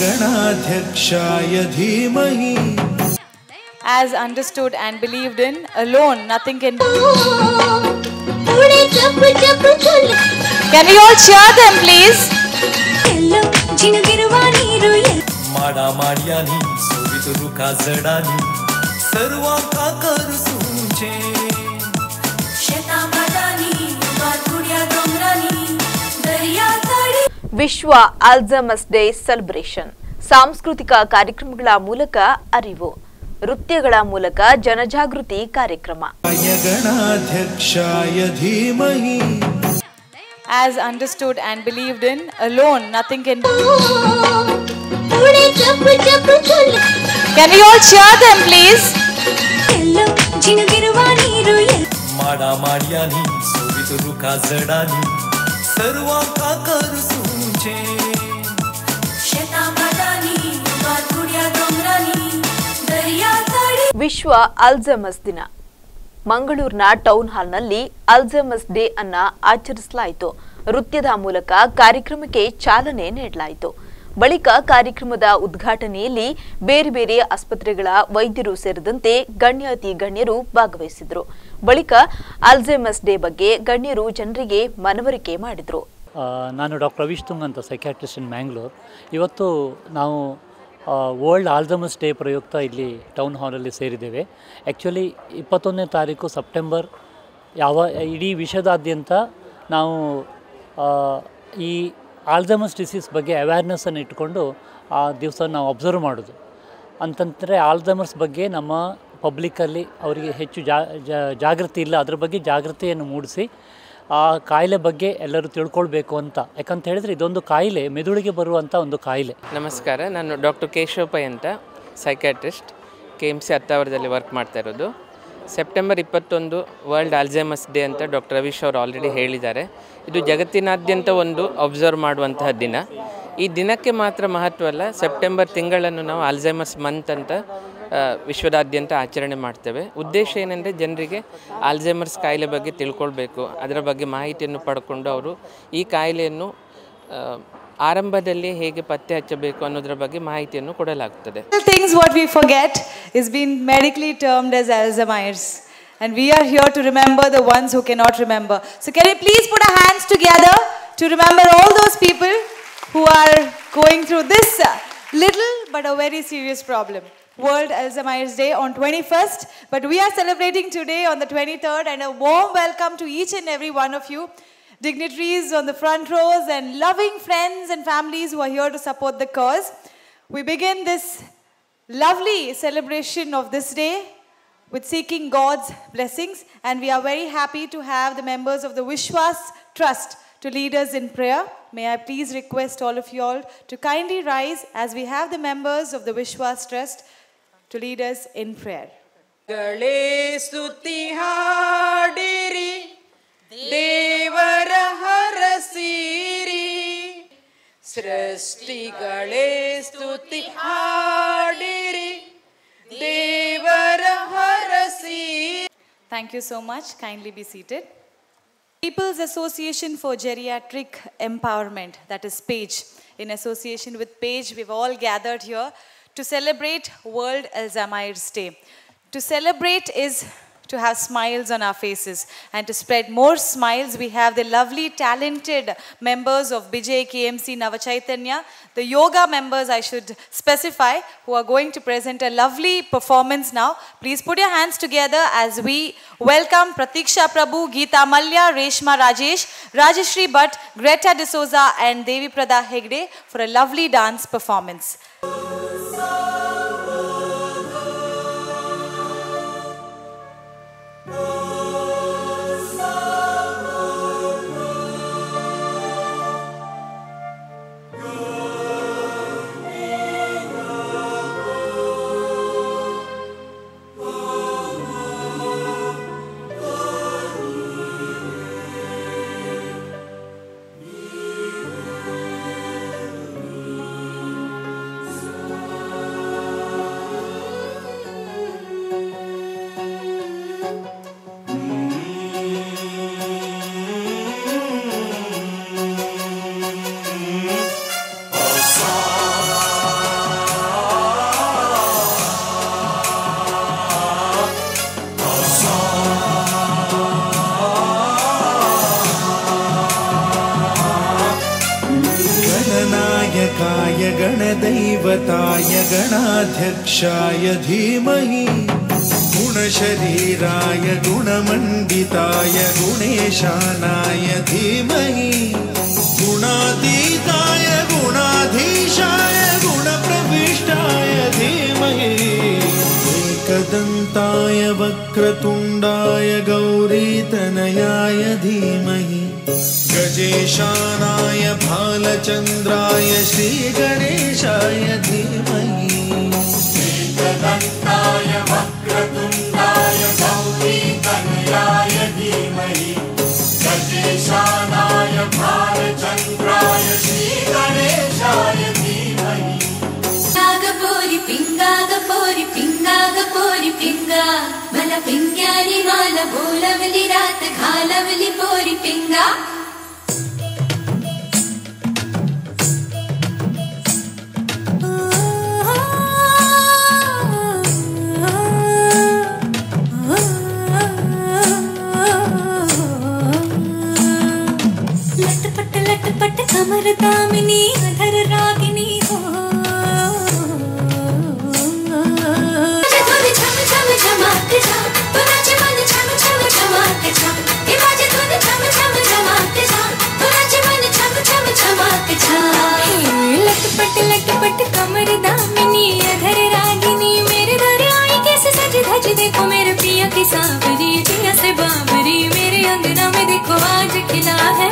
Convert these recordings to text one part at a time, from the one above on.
गणाध्यक्षाय धीमहि. As understood and believed in, alone nothing can. Can we all cheer them, please? माडा माडियानी सोवितुरु काजडानी सर्वांका करू सूंचे शेतामदानी बातुड्या डोंगरानी दर्या तडी. ವಿಶ್ವ ಆಲ್ಝೈಮರ್ಸ್ ಡೇ ಸೆಲೆಬ್ರೇಷನ್. ಸಾಂಸ್ಕೃತಿಕ ಕಾರ್ಯಕ್ರಮಗಳ ಮೂಲಕ ಅರಿವು, ನೃತ್ಯಗಳ ಮೂಲಕ ಜನಜಾಗೃತಿ ಕಾರ್ಯಕ್ರಮ. गणाध्यक्षाय धीमहि. As understood and believed in, alone nothing can. Can we all cheer them, please? माडा माडियानी सोवितुरु काजडानी सर्वांका करू सूंचे शेतामदानी बातुड्या डोंगरानी दर्या तडी. ವಿಶ್ವ ಆಲ್ಝೈಮರ್ಸ್ ದಿನ. ಮಂಗಳೂರಿನ ಟೌನ್ ಹಾಲ್ನಲ್ಲಿ ಆಲ್ಝೈಮರ್ಸ್ ಡೇ ಅನ್ನ ಆಚರಿಸಲಾಯಿತು. ನೃತ್ಯದ ಮೂಲಕ ಕಾರ್ಯಕ್ರಮಕ್ಕೆ ಚಾಲನೆ ನೀಡಲಾಯಿತು. ಬಳಿಕ ಕಾರ್ಯಕ್ರಮದ ಉದ್ಘಾಟನೆಯಲ್ಲಿ ಬೇರೆ ಬೇರೆ ಆಸ್ಪತ್ರೆಗಳ ವೈದ್ಯರು ಸೇರಿದಂತೆ ಗಣ್ಯಾತಿ ಗಣ್ಯರು ಭಾಗವಹಿಸಿದರು. ಬಳಿಕ ಆಲ್ಝೈಮರ್ಸ್ ಡೇ ಬಗ್ಗೆ ಗಣ್ಯರು ಜನರಿಗೆ ಮನವರಿಕೆ ಮಾಡಿದರು. ನಾನು ಡಾಕ್ಟರ್ ರವೀಶ್ ತುಂಗ್ ಅಂತ ಸೈಕ್ಯಾಟ್ರಿಸ್ಟ್ ಇನ್ ಮ್ಯಾಂಗ್ಳೂರ್. ಇವತ್ತು ನಾವು ವರ್ಲ್ಡ್ ಆಲ್ಝೈಮರ್ಸ್ ಡೇ ಪ್ರಯುಕ್ತ ಇಲ್ಲಿ ಟೌನ್ ಹಾಲಲ್ಲಿ ಸೇರಿದ್ದೇವೆ. ಆ್ಯಕ್ಚುಲಿ 21ನೇ ತಾರೀಕು ಸೆಪ್ಟೆಂಬರ್ ಇಡೀ ವಿಶ್ವದಾದ್ಯಂತ ನಾವು ಈ ಆಲ್ಝೈಮರ್ಸ್ ಡಿಸೀಸ್ ಬಗ್ಗೆ ಅವೇರ್ನೆಸ್ಸನ್ನು ಇಟ್ಕೊಂಡು ಆ ದಿವಸ ನಾವು ಅಬ್ಸರ್ವ್ ಮಾಡೋದು. ಅಂತಂದರೆ ಆಲ್ಝೈಮರ್ಸ್ ಬಗ್ಗೆ ನಮ್ಮ ಪಬ್ಲಿಕ್ಕಲ್ಲಿ ಅವರಿಗೆ ಹೆಚ್ಚು ಜಾಗೃತಿ ಇಲ್ಲ, ಅದ್ರ ಬಗ್ಗೆ ಜಾಗೃತಿಯನ್ನು ಮೂಡಿಸಿ ಆ ಕಾಯಿಲೆ ಬಗ್ಗೆ ಎಲ್ಲರೂ ತಿಳ್ಕೊಳ್ಬೇಕು ಅಂತ. ಯಾಕಂತ ಹೇಳಿದರೆ ಇದೊಂದು ಕಾಯಿಲೆ, ಮೆದುಳಿಗೆ ಬರುವಂಥ ಒಂದು ಕಾಯಿಲೆ. ನಮಸ್ಕಾರ, ನಾನು ಡಾಕ್ಟರ್ ಕೇಶವ್ ಪೈ ಅಂತ ಸೈಕ್ಯಾಟ್ರಿಸ್ಟ್, KMC ಹತ್ತಾವರದಲ್ಲಿ ವರ್ಕ್ ಮಾಡ್ತಾ ಇರೋದು. ಸೆಪ್ಟೆಂಬರ್ 21 ವರ್ಲ್ಡ್ ಆಲ್ಝೈಮರ್ಸ್ ಡೇ ಅಂತ ಡಾಕ್ಟರ್ ರವೀಶ್ ಅವರು ಆಲ್ರೆಡಿ ಹೇಳಿದ್ದಾರೆ. ಇದು ಜಗತ್ತಿನಾದ್ಯಂತ ಒಂದು ಅಬ್ಸರ್ವ್ ಮಾಡುವಂತಹ ದಿನ. ಈ ದಿನಕ್ಕೆ ಮಾತ್ರ ಮಹತ್ವ ಅಲ್ಲ, ಸೆಪ್ಟೆಂಬರ್ ತಿಂಗಳನ್ನು ನಾವು ಆಲ್ಝೈಮರ್ಸ್ ಮಂತ್ ಅಂತ ವಿಶ್ವದಾದ್ಯಂತ ಆಚರಣೆ ಮಾಡ್ತೇವೆ. ಉದ್ದೇಶ ಏನಂದರೆ ಜನರಿಗೆ ಆಲ್ಝೈಮರ್ಸ್ ಕಾಯಿಲೆ ಬಗ್ಗೆ ತಿಳ್ಕೊಳ್ಬೇಕು, ಅದರ ಬಗ್ಗೆ ಮಾಹಿತಿಯನ್ನು ಪಡ್ಕೊಂಡು ಅವರು ಈ ಕಾಯಿಲೆಯನ್ನು ಆರಂಭದಲ್ಲಿ ಹೇಗೆ ಪತ್ತೆ ಹಚ್ಚಬೇಕು ಅನ್ನೋದರ ಬಗ್ಗೆ ಮಾಹಿತಿಯನ್ನು ಕೊಡಲಾಗುತ್ತದೆ. Things what we forget is being medically termed as Alzheimer's, and we are here to remember the ones who cannot remember. So can we please put our hands together to remember all those people who are going through this little but a very serious problem. World Alzheimer's Day on 21st, but we are celebrating today on the 23rd, and a warm welcome to each and every one of you, dignitaries on the front rows and loving friends and families who are here to support the cause. We begin this lovely celebration of this day with seeking God's blessings, and we are very happy to have the members of the Vishwas Trust to lead us in prayer. May I please request all of you all to kindly rise as we have the members of the Vishwas Trust to lead us in prayer. ಗಳೆ ಸ್ತುತಿ ಹಾಡಿರಿ ದೇವರ ಹರಸಿರಿ, ಸೃಷ್ಟಿಗಳೇ ಸ್ತುತಿ ಹಾಡಿರಿ ದೇವರ ಹರಸಿರಿ. Thank you so much. Kindly be seated. People's Association for Geriatric Empowerment, that is PAGE. In association with PAGE, we've all gathered here to celebrate World Alzheimer's Day. To celebrate is to have smiles on our faces, and to spread more smiles, we have the lovely talented members of Bijay KMC Navachaitanya, the yoga members I should specify, who are going to present a lovely performance now. Please put your hands together as we welcome Pratiksha Prabhu, Geeta Malya, Reshma Rajesh, Rajeshri Bhatt, Greta D'Souza and Devi Prada Hegde for a lovely dance performance. गणदैवताय गणाध्यक्षाय धीमहि गुणशरीराय गुणमण्डिताय गुणेशानाय धीमहि गुणातीताय गुणाधीशाय गुणप्रविष्टाय धीमहि एकदन्ताय वक्रतुण्डाय गौरीतनयाय धीमहि गजेशानाय भालचन्द्राय श्रीगणेशाय धीमहि एकदन्ताय वक्रतुण्डाय गौरीतनयाय धीमहि गजेशानाय भालचन्द्राय श्रीगणेशाय धीमहि नागपोरि पिंगा मला पिंग्यानी माला बोलवली रात घालवली पोरी पिंगा लटपट कमर दामिनी अधर रागिनी हो लटपट कमर दामिनी अधर रागिनी मेरे दर आई कैसे सज धज देखो मेरे पिया की सांवरी जिया से बाबरी मेरे अंगना में देखो आज खिला है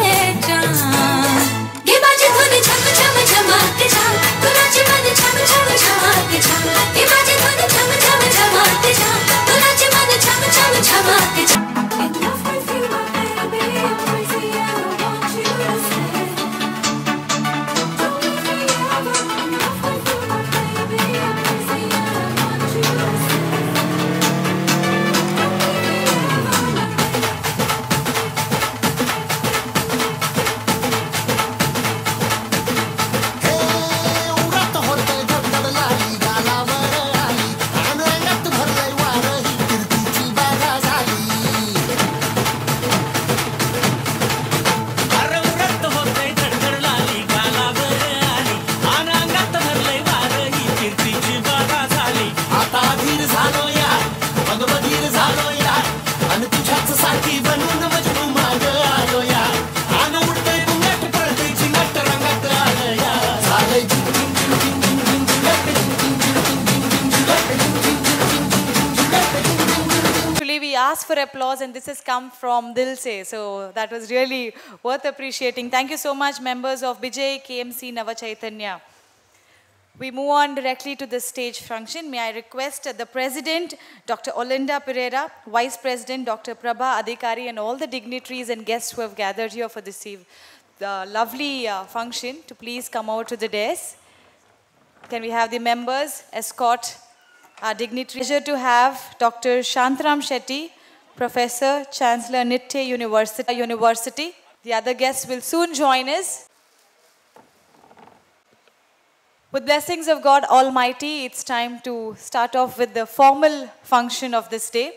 चाँद ये बाजे धुन छम छम झमाके छम तू नाचे मन छम छम झमाके छम ये बाजे धुन छम छम झमाके छम तू नाचे मन छम छम झमाके छम Enough with you, my baby, I'm crazy, I want you to stay. Don't leave me ever. Enough with you, my baby, I'm crazy, I want you to stay. Don't leave me asked for applause and this has come from Dil Se. So that was really worth appreciating. Thank you so much, members of Bijay KMC Nava Chaitanya. We move on directly to the stage function. May I request the President, Dr. Olinda Pereira, Vice President, Dr. Prabha Adhikari, and all the dignitaries and guests who have gathered here for this lovely function to please come out to the dais. Can we have the members escort our dignitaries? Pleasure to have Dr. Shantaram Shetty, Professor, Chancellor, Nitya University. The other guests will soon join us. With blessings of God Almighty, it's time to start off with the formal function of this day.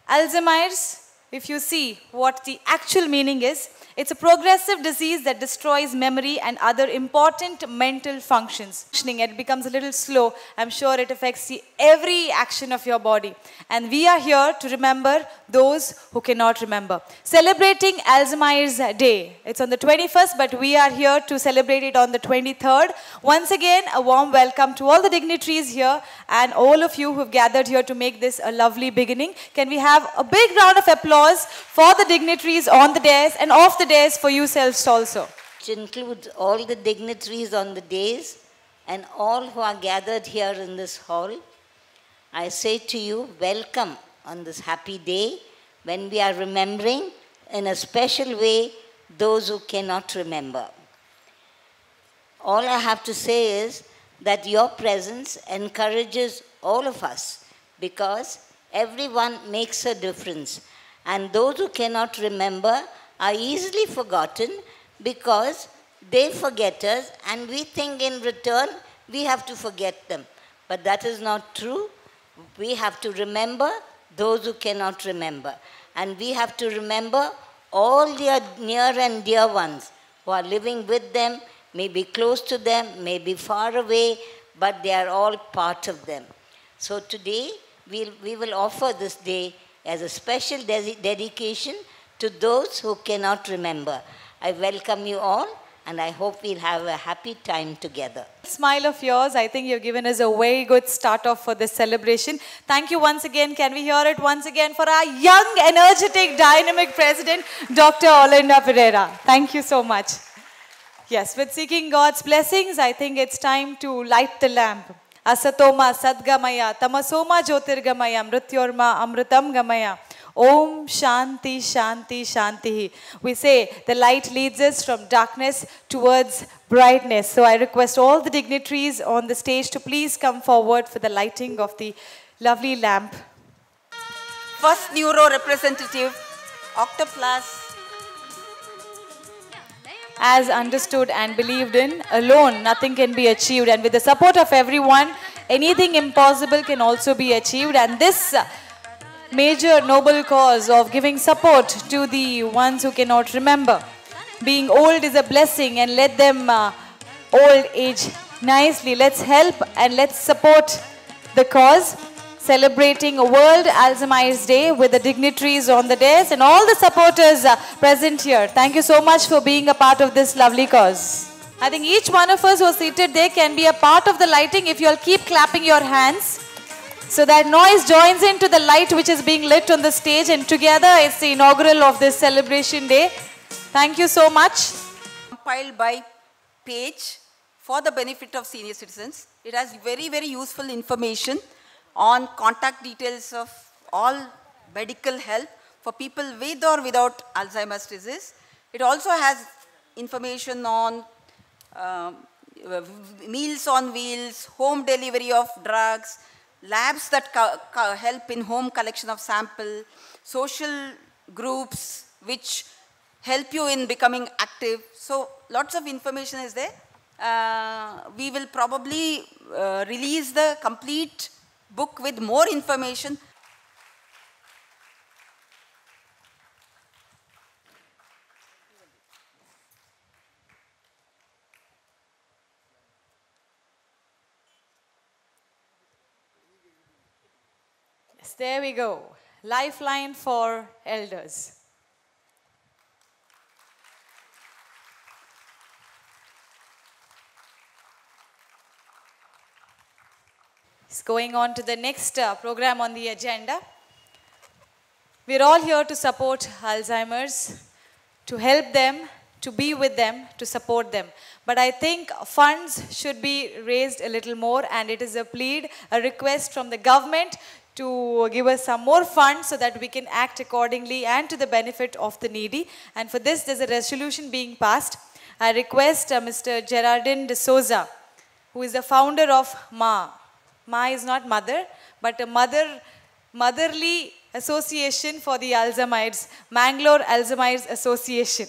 Alzheimer's, if you see what the actual meaning is, it's a progressive disease that destroys memory and other important mental functions. It becomes a little slow. I'm sure it affects every action of your body. And we are here to remember those who cannot remember. Celebrating Alzheimer's Day. It's on the 21st, but we are here to celebrate it on the 23rd. Once again, a warm welcome to all the dignitaries here and all of you who have gathered here to make this a lovely beginning. Can we have a big round of applause for the dignitaries on the dais and off the dais for yourselves also. Which includes all the dignitaries on the dais and all who are gathered here in this hall. I say to you, welcome on this happy day when we are remembering in a special way those who cannot remember. All I have to say is that your presence encourages all of us because everyone makes a difference. And those who cannot remember are easily forgotten because they forget us and we think in return we have to forget them. But that is not true. We have to remember those who cannot remember. And we have to remember all their near and dear ones who are living with them, may be close to them, may be far away, but they are all part of them. So today, we will offer this day as a special dedication to those who cannot remember. I welcome you all, and I hope we'll have a happy time together. Smile of yours, I think you've given us a very good start off for this celebration. Thank you once again. Can we hear it once again for our young, energetic, dynamic president, Dr. Olinda Pereira. Thank you so much. Yes, with seeking God's blessings, I think it's time to light the lamp. Asatoma Sadgamaya, Tamasoma Jyotirgamaya, Mrityorma Amritam Gamaya. Om Shanti Shanti Shanti. We say the light leads us from darkness towards brightness. So I request all the dignitaries on the stage to please come forward for the lighting of the lovely lamp. First neuro representative, Octoplas. As understood and believed in, alone nothing can be achieved, and with the support of everyone, anything impossible can also be achieved. And this major noble cause of giving support to the ones who cannot remember. Being old is a blessing, and let them old age nicely. Let's help and let's support the cause. Celebrating World Alzheimer's Day with the dignitaries on the dais and all the supporters present here. Thank you so much for being a part of this lovely cause. I think each one of us who are seated there can be a part of the lighting if you all keep clapping your hands. So that noise joins into the light which is being lit on the stage, and together it's the inaugural of this celebration day. Thank you so much. Compiled by Page for the benefit of senior citizens. It has very, very useful information on contact details of all medical help for people with or without Alzheimer's disease. It also has information on meals on wheels, home delivery of drugs, labs that help in home collection of sample, social groups which help you in becoming active. So lots of information is there. We will probably release the complete book with more information. Yes, there we go. Lifeline for elders. Going on to the next program on the agenda. We're all here to support Alzheimer's, to help them, to be with them, to support them. But I think funds should be raised a little more, and it is a plead, a request from the government to give us some more funds so that we can act accordingly and to the benefit of the needy. And for this, there's a resolution being passed. I request Mr. Gerardin de Souza, who is the founder of MA. MA is not mother, but a motherly association for the Alzheimer's, Mangalore Alzheimer's Association.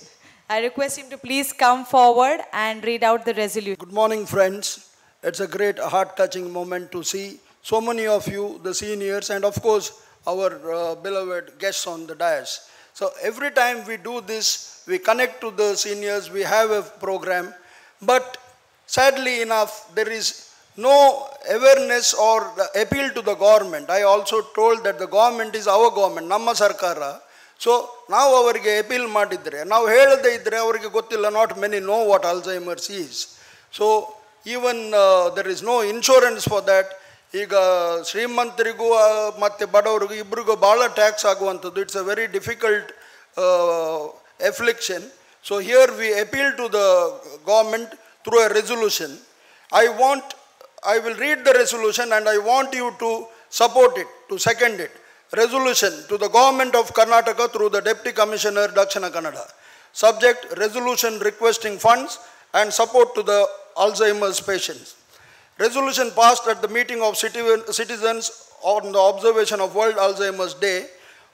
I request him to please come forward and read out the resolution. Good morning, friends. It's a great heart-touching moment to see so many of you, the seniors, and of course, our beloved guests on the dais. So every time we do this, we connect to the seniors, we have a program, but sadly enough, there is no awareness or appeal to the government. I also told that the government is our government, Namma Sarkara. So now avarige appeal madidre. Now helade idre avarige gottilla, not many know what Alzheimer's is. So even there is no insurance for that. ಈಗ ಶ್ರೀಮಂತರಿಗೂ ಮತ್ತು ಬಡವರಿಗೂ ಇಬ್ಬರಿಗೂ ಭಾಳ tax ಆಗುವಂಥದ್ದು. It's a very difficult affliction. So here we appeal to the government through a resolution. I will read the resolution and I want you to support it, to second it. Resolution to the government of Karnataka through the Deputy Commissioner Dakshina Kannada. Subject, resolution requesting funds and support to the Alzheimer's patients. Resolution passed at the meeting of citizens on the observation of World Alzheimer's Day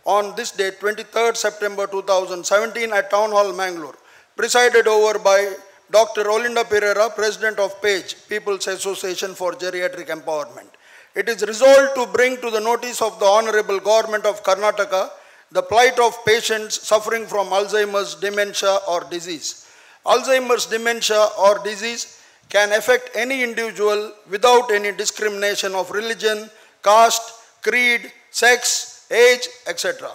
on this date, 23rd September 2017 at Town Hall, Mangalore, presided over by Dr. Olinda Pereira, President of PAGE, People's Association for Geriatric Empowerment. It is resolved to bring to the notice of the Honorable Government of Karnataka the plight of patients suffering from Alzheimer's, dementia or disease. Alzheimer's dementia or disease can affect any individual without any discrimination of religion, caste, creed, sex, age, etc.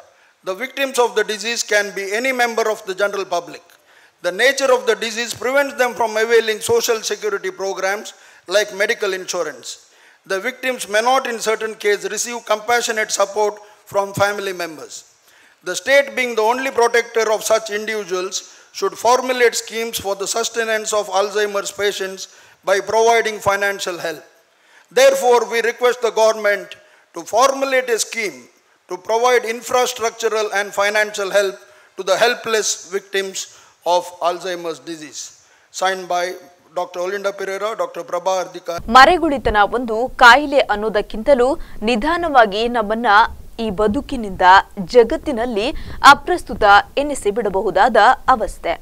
The victims of the disease can be any member of the general public. The nature of the disease prevents them from availing social security programs like medical insurance. The victims may not in certain cases receive compassionate support from family members. The state, being the only protector of such individuals, should formulate schemes for the sustenance of Alzheimer's patients by providing financial help. Therefore, we request the government to formulate a scheme to provide infrastructural and financial help to the helpless victims of Alzheimer's disease. Signed by Dr. Olinda Pereira, Dr. Prabha Ardika. ಮರೆಗುಳಿತನ ಒಂದು ಕಾಯಿಲೆ ಅನ್ನೋದಕ್ಕಿಂತಲೂ ನಿಧಾನವಾಗಿ ನಮ್ಮನ್ನ ಈ ಬದುಕಿನಿಂದ ಜಗತ್ತಿನಲ್ಲಿ ಅಪ್ರಸ್ತುತ ಎನ್ನಿಸಿ ಬಿಡಬಹುದಾದ ಅವಸ್ಥೆ.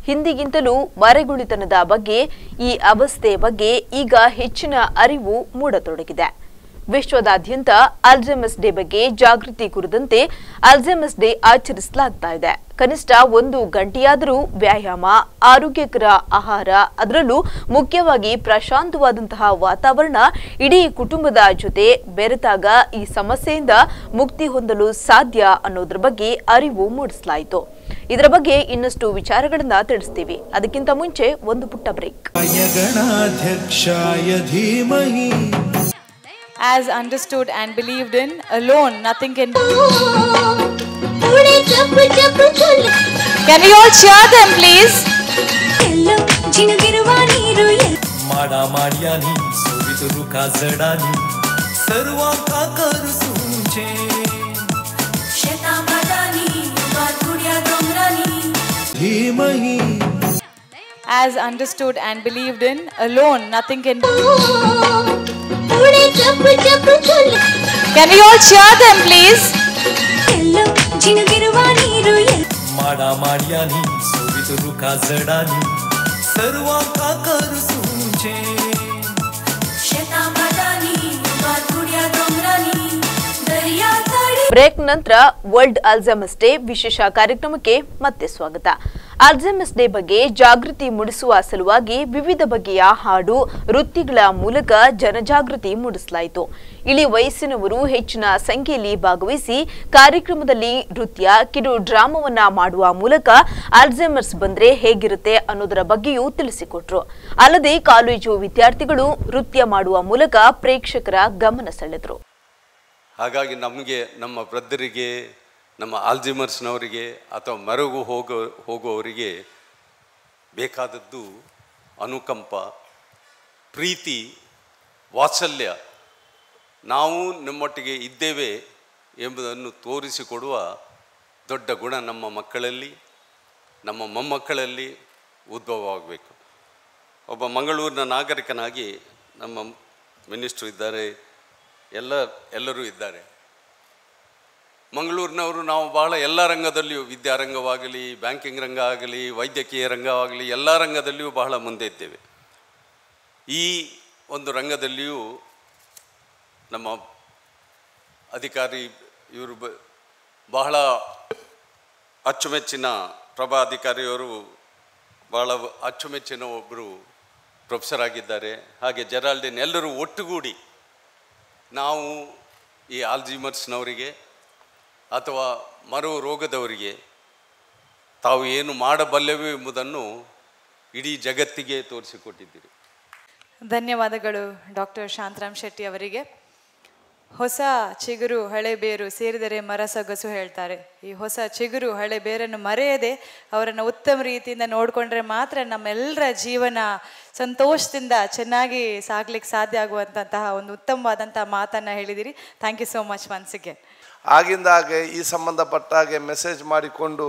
ಹಿಂದಿಗಿಂತಲೂ ಮರೆಗುಳಿತನದ ಬಗ್ಗೆ ಈ ಅವಸ್ಥೆಯ ಬಗ್ಗೆ ಈಗ ಹೆಚ್ಚಿನ ಅರಿವು ಮೂಡತೊಡಗಿದೆ. ವಿಶ್ವದಾದ್ಯಂತ ಅಲ್ಝೈಮರ್ಸ್ ಡೇ ಬಗ್ಗೆ ಜಾಗೃತಿ ಕುರಿತಂತೆ ಅಲ್ಝೈಮರ್ಸ್ ಡೇ ಆಚರಿಸಲಾಗ್ತಾ ಇದೆ. ಕನಿಷ್ಠ 1 ಗಂಟೆಯಾದರೂ ವ್ಯಾಯಾಮ, ಆರೋಗ್ಯಕರ ಆಹಾರ, ಅದರಲ್ಲೂ ಮುಖ್ಯವಾಗಿ ಪ್ರಶಾಂತವಾದಂತಹ ವಾತಾವರಣ ಇಡೀ ಕುಟುಂಬದ ಜೊತೆ ಬೆರೆತಾಗ ಈ ಸಮಸ್ಯೆಯಿಂದ ಮುಕ್ತಿ ಹೊಂದಲು ಸಾಧ್ಯ ಅನ್ನೋದ್ರ ಬಗ್ಗೆ ಅರಿವು ಮೂಡಿಸಲಾಯಿತು. ಇದರ ಬಗ್ಗೆ ಇನ್ನಷ್ಟು ವಿಚಾರಗಳನ್ನ ತಿಳಿಸ್ತೀವಿ. ಅದಕ್ಕಿಂತ ಮುಂಚೆ ಒಂದು ಪುಟ್ಟ break. As understood and believed in, alone nothing can do. Can we all cheer them, please? माडा माडियानी सुवितुरु काजडानी सर्वांका करू सूंचे शेता मदानी बातुड्या डोंगरानी धीमही. As understood and believed in, alone nothing can do. Can we all cheer them, please? माडा माडियानी सुवितुरु काजडानी सर्वांका करू सूंचे शेता मदानी बातुड्या डोंगरानी दर्या तडी. Break ನಂತರ ವರ್ಲ್ಡ್ ಅಲ್ಝೈಮರ್ಸ್ ಡೇ ವಿಶೇಷ ಕಾರ್ಯಕ್ರಮಕ್ಕೆ ಮತ್ತೆ ಸ್ವಾಗತ. ಅಲ್ಝೈಮರ್ಸ್ ಡೇ ಬಗ್ಗೆ ಜಾಗೃತಿ ಮೂಡಿಸುವ ಸಲುವಾಗಿ ವಿವಿಧ ಬಗೆಯ ಹಾಡು, ನೃತ್ಯಗಳ ಮೂಲಕ ಜನಜಾಗೃತಿ ಮೂಡಿಸಲಾಯಿತು. ಇಳಿ ವಯಸ್ಸಿನವರು ಹೆಚ್ಚಿನ ಸಂಖ್ಯೆಯಲ್ಲಿ ಭಾಗವಹಿಸಿ ಕಾರ್ಯಕ್ರಮದಲ್ಲಿ ನೃತ್ಯ, ಕಿರು ಡ್ರಾಮಾವನ್ನ ಮಾಡುವ ಮೂಲಕ ಅಲ್ಝೈಮರ್ಸ್ ಬಂದ್ರೆ ಹೇಗಿರುತ್ತೆ ಅನ್ನೋದರ ಬಗ್ಗೆಯೂ ತಿಳಿಸಿಕೊಟ್ರು. ಅಲ್ಲದೆ ಕಾಲೇಜು ವಿದ್ಯಾರ್ಥಿಗಳು ನೃತ್ಯ ಮಾಡುವ ಮೂಲಕ ಪ್ರೇಕ್ಷಕರ ಗಮನ ಸೆಳೆದರು. ಹಾಗಾಗಿ ನಮಗೆ, ನಮ್ಮ ವೃದ್ಧರಿಗೆ, ನಮ್ಮ ಆಲ್ಝೈಮರ್ಸ್ನವರಿಗೆ ಅಥವಾ ಮರೆಗೂ ಹೋಗುವವರಿಗೆ ಬೇಕಾದದ್ದು ಅನುಕಂಪ, ಪ್ರೀತಿ, ವಾತ್ಸಲ್ಯ. ನಾವು ನಮ್ಮೊಟ್ಟಿಗೆ ಇದ್ದೇವೆ ಎಂಬುದನ್ನು ತೋರಿಸಿಕೊಡುವ ದೊಡ್ಡ ಗುಣ ನಮ್ಮ ಮಕ್ಕಳಲ್ಲಿ, ನಮ್ಮ ಮೊಮ್ಮಕ್ಕಳಲ್ಲಿ ಉದ್ಭವವಾಗಬೇಕು. ಒಬ್ಬ ಮಂಗಳೂರಿನ ನಾಗರಿಕನಾಗಿ ನಮ್ಮ ಮಿನಿಸ್ಟ್ರು ಇದ್ದಾರೆ, ಎಲ್ಲರೂ ಇದ್ದಾರೆ. ಮಂಗಳೂರಿನವರು ನಾವು ಬಹಳ ಎಲ್ಲ ರಂಗದಲ್ಲಿಯೂ, ವಿದ್ಯಾರಂಗವಾಗಲಿ, ಬ್ಯಾಂಕಿಂಗ್ ರಂಗ ಆಗಲಿ, ವೈದ್ಯಕೀಯ ರಂಗವಾಗಲಿ, ಎಲ್ಲ ರಂಗದಲ್ಲಿಯೂ ಬಹಳ ಮುಂದೆ ಇದ್ದೇವೆ. ಈ ಒಂದು ರಂಗದಲ್ಲಿಯೂ ನಮ್ಮ ಅಧಿಕಾರಿ ಇವರು ಬಹಳ ಅಚ್ಚುಮೆಚ್ಚಿನ ಪ್ರಭಾ ಅಧಿಕಾರಿಯವರು ಬಹಳ ಅಚ್ಚುಮೆಚ್ಚಿನ ಒಬ್ಬರು ಪ್ರೊಫೆಸರ್ ಆಗಿದ್ದಾರೆ. ಹಾಗೆ ಜೆರಾಲ್ಡಿನ್, ಎಲ್ಲರೂ ಒಟ್ಟುಗೂಡಿ ನಾವು ಈ ಆಲ್ಝೈಮರ್ಸ್ನವರಿಗೆ ಅಥವಾ ಮರು ರೋಗದವರಿಗೆ ತಾವು ಏನು ಮಾಡಬಲ್ಲೆವು ಎಂಬುದನ್ನು ಇಡೀ ಜಗತ್ತಿಗೆ ತೋರಿಸಿಕೊಟ್ಟಿದ್ದೀರಿ. ಧನ್ಯವಾದಗಳು ಡಾಕ್ಟರ್ ಶಾಂತರಾಮ್ ಶೆಟ್ಟಿ ಅವರಿಗೆ. ಹೊಸ ಚಿಗುರು ಹಳೆ ಬೇರು ಸೇರಿದರೆ ಮರ ಸೊಗಸು ಹೇಳ್ತಾರೆ. ಈ ಹೊಸ ಚಿಗುರು ಹಳೆ ಬೇರನ್ನು ಮರೆಯದೆ ಅವರನ್ನು ಉತ್ತಮ ರೀತಿಯಿಂದ ನೋಡಿಕೊಂಡ್ರೆ ಮಾತ್ರ ನಮ್ಮೆಲ್ಲರ ಜೀವನ ಸಂತೋಷದಿಂದ ಚೆನ್ನಾಗಿ ಸಾಗ್ಲಿಕ್ಕೆ ಸಾಧ್ಯ ಆಗುವಂತಹ ಒಂದು ಉತ್ತಮವಾದಂತಹ ಮಾತನ್ನು ಹೇಳಿದಿರಿ. Thank you so much once again. ಆಗಿಂದಾಗೆ ಈ ಸಂಬಂಧಪಟ್ಟ ಹಾಗೆ ಮೆಸೇಜ್ ಮಾಡಿಕೊಂಡು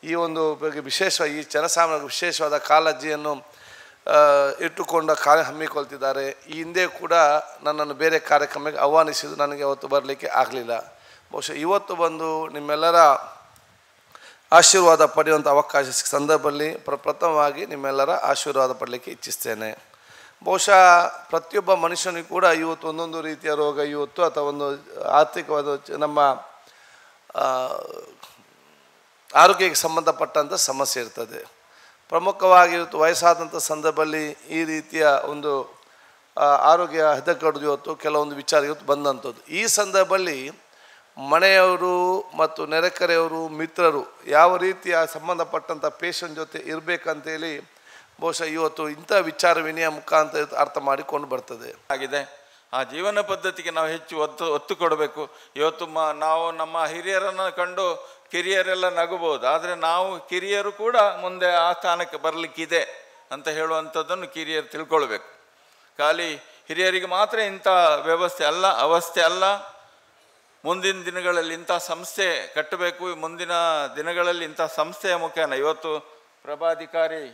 ಈ ಒಂದು ಈ ಜನಸಾಮಾನ್ಯ ವಿಶೇಷವಾದ ಕಾಳಜಿಯನ್ನು ಇಟ್ಟುಕೊಂಡ ಕಾರ್ಯ ಹಮ್ಮಿಕೊಳ್ತಿದ್ದಾರೆ. ಈ ಹಿಂದೆ ಕೂಡ ನನ್ನನ್ನು ಬೇರೆ ಕಾರ್ಯಕ್ರಮಕ್ಕೆ ಆಹ್ವಾನಿಸಿದ್ದು ನನಗೆ ಅವತ್ತು ಬರಲಿಕ್ಕೆ ಆಗಲಿಲ್ಲ. ಬಹುಶಃ ಇವತ್ತು ಬಂದು ನಿಮ್ಮೆಲ್ಲರ ಆಶೀರ್ವಾದ ಪಡೆಯುವಂಥ ಅವಕಾಶ ಸಂದರ್ಭದಲ್ಲಿ ಪ್ರಥಮವಾಗಿ ನಿಮ್ಮೆಲ್ಲರ ಆಶೀರ್ವಾದ ಪಡಲಿಕ್ಕೆ ಇಚ್ಛಿಸ್ತೇನೆ. ಬಹುಶಃ ಪ್ರತಿಯೊಬ್ಬ ಮನುಷ್ಯನಿಗೂ ಕೂಡ ಇವತ್ತು ಒಂದೊಂದು ರೀತಿಯ ರೋಗ ಇವತ್ತು ಅಥವಾ ಒಂದು ಆರ್ಥಿಕವಾದ ನಮ್ಮ ಆರೋಗ್ಯಕ್ಕೆ ಸಂಬಂಧಪಟ್ಟಂಥ ಸಮಸ್ಯೆ ಇರ್ತದೆ. ಪ್ರಮುಖವಾಗಿ ಇವತ್ತು ವಯಸ್ಸಾದಂಥ ಸಂದರ್ಭದಲ್ಲಿ ಈ ರೀತಿಯ ಒಂದು ಆರೋಗ್ಯ ಹದಗೆಡುವುದು ಇವತ್ತು ಕೆಲವೊಂದು ವಿಚಾರ ಇವತ್ತು ಬಂದಂಥದ್ದು. ಈ ಸಂದರ್ಭದಲ್ಲಿ ಮನೆಯವರು ಮತ್ತು ನೆರೆಕರೆಯವರು ಮಿತ್ರರು ಯಾವ ರೀತಿಯ ಸಂಬಂಧಪಟ್ಟಂಥ ಪೇಷಂಟ್ ಜೊತೆ ಇರಬೇಕಂತೇಳಿ ಬಹುಶಃ ಇವತ್ತು ಇಂಥ ವಿಚಾರ ವಿನಿಮಯ ಮುಖಾಂತರ ಅರ್ಥ ಮಾಡಿಕೊಂಡು ಬರ್ತದೆ ಆಗಿದೆ. ಆ ಜೀವನ ಪದ್ಧತಿಗೆ ನಾವು ಹೆಚ್ಚು ಒತ್ತು ಕೊಡಬೇಕು. ಇವತ್ತು ನಾವು ನಮ್ಮ ಹಿರಿಯರನ್ನು ಕಂಡು ಕಿರಿಯರೆಲ್ಲ ನಗಬಹುದು, ಆದರೆ ನಾವು ಕಿರಿಯರು ಕೂಡ ಮುಂದೆ ಆ ಸ್ಥಾನಕ್ಕೆ ಬರಲಿಕ್ಕಿದೆ ಅಂತ ಹೇಳುವಂಥದ್ದನ್ನು ಕಿರಿಯರು ತಿಳ್ಕೊಳ್ಬೇಕು. ಖಾಲಿ ಹಿರಿಯರಿಗೆ ಮಾತ್ರ ಇಂಥ ಅವಸ್ಥೆ ಅಲ್ಲ. ಮುಂದಿನ ದಿನಗಳಲ್ಲಿ ಇಂಥ ಸಂಸ್ಥೆ ಕಟ್ಟಬೇಕು. ಮುಂದಿನ ದಿನಗಳಲ್ಲಿ ಇಂಥ ಸಂಸ್ಥೆಯ ಮುಖೇನ ಇವತ್ತು ಪ್ರಭಾಧಿಕಾರಿ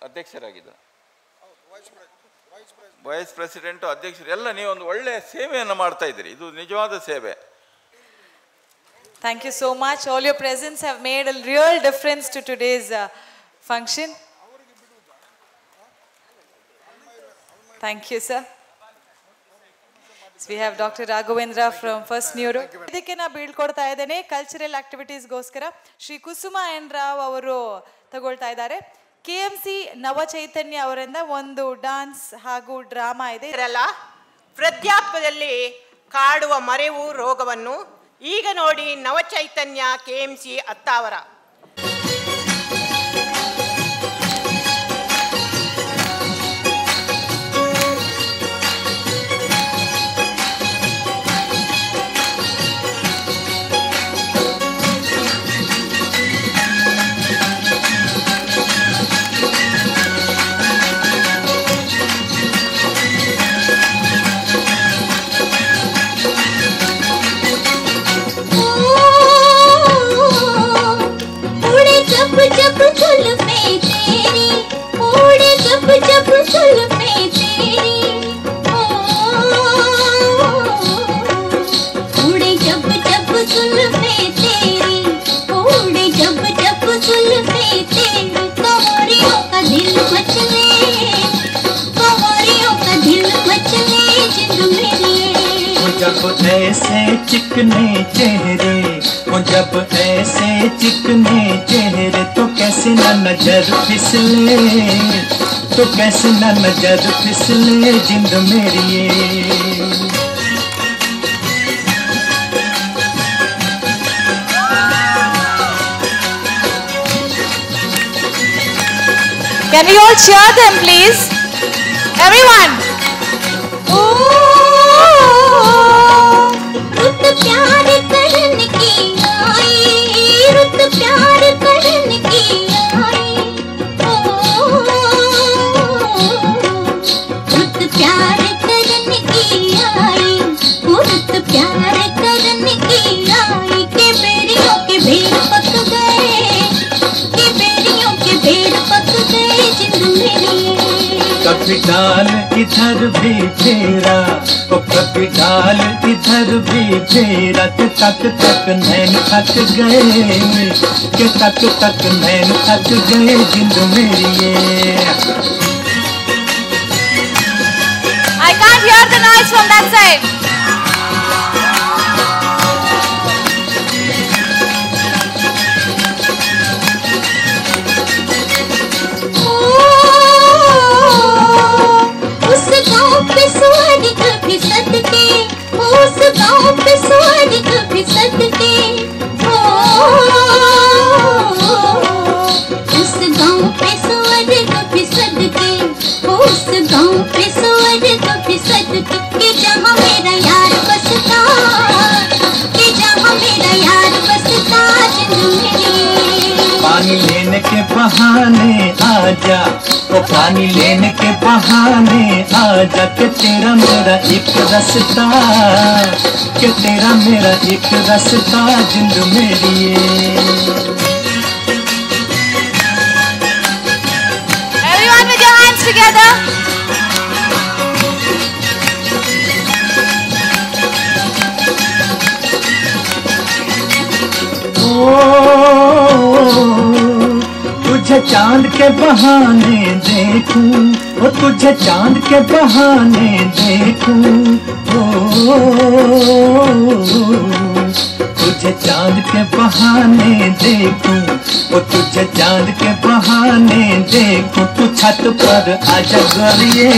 ಅಧ್ಯಕ್ಷರಾಗಿದ್ದರು, ವೈಸ್ ಪ್ರೆಸಿಡೆಂಟು, ಅಧ್ಯಕ್ಷರು ಎಲ್ಲ ನೀವೊಂದು ಒಳ್ಳೆಯ ಸೇವೆಯನ್ನು ಮಾಡ್ತಾ ಇದ್ದೀರಿ. ಇದು ನಿಜವಾದ ಸೇವೆ. Thank you so much. All your presence have made a real difference to today's function. Thank you, sir. So we have Dr. Raghavendra from First Neuro. ಇದಕ್ಕೆ ನಾ ಬೀಳ್ಕೊಡ್ತಾ ಇದ್ದೇನೆ ಕಲ್ಚರಲ್ ಆಕ್ಟಿವಿಟೀಸ್ಗೋಸ್ಕರ ಶ್ರೀ ಕುಸುಮಾ ಎನ್ ರಾವ್ ಅವರು ತಗೊಳ್ತಾ ಇದ್ದಾರೆ. KMC ನವ ಚೈತನ್ಯ ಅವರಿಂದ ಒಂದು ಡಾನ್ಸ್ ಹಾಗೂ ಡ್ರಾಮಾ ಇದೆ. ವೃದ್ಧಾಪ್ಯದಲ್ಲಿ ಕಾಡುವ ಮರೆವು ರೋಗವನ್ನು ಈಗ ನೋಡಿ ನವಚೈತನ್ಯ KMC ಅತ್ತಾವರ. जब जुल्फे तेरी उड़े, जब जुल्फे तेरी उड़े, जब जुल्फे तेरी उड़े, जब जुल्फे तेरी कंवरियों का दिल मचले, कंवरियों का दिल मचले जिंद मेरी। जब ऐसे चिकने चेहरे, जब ऐसे चिकने चेहरे तो कैसे न नजर फिसले, तो कैसे न नजर फिसले जिंद मेरी। Can we all cheer them, please? Everyone. रुत प्यार करने की आई, रुत प्यार करने की आई, रुत प्यार करने की आई, रुत प्यार करने की आई। के बेरियों के बेर पक गए, के बेरियों के बेर पक गए जिंद मेरी। कभी डाल इधर भी फेरा, कभी डाल इधर भी फेरा, के तक तक नैन थक गए, के तक तक नैन थक गए जिंद मेरी। I can't hear the noise from that side. उस गाँव पे स्वर्ग कभी सदके, उस गाँव पे स्वर्ग कभी सदके, उस गाँव पे स्वर्ग कभी सदके, उस गाँव पे स्वर्ग कभी सदके। कि जहाँ मेरा यार बसता, कि जहाँ मेरा यार बसता जिंद मेरी। पानी लेने के बहाने आजा, ओ पानी लेने के बहाने आजा, के तेरा मेरा एक रास्ता, के तेरा मेरा एक रास्ता जिंद मेरी। Everyone with your hands together. तुझे चांद के बहाने देखूं, ओ तुझे चांद के बहाने देखूं, तुझे चांद के बहाने देखूं, वो तुझे चांद के बहाने देखूं। तू छत पर आजा गोरिये,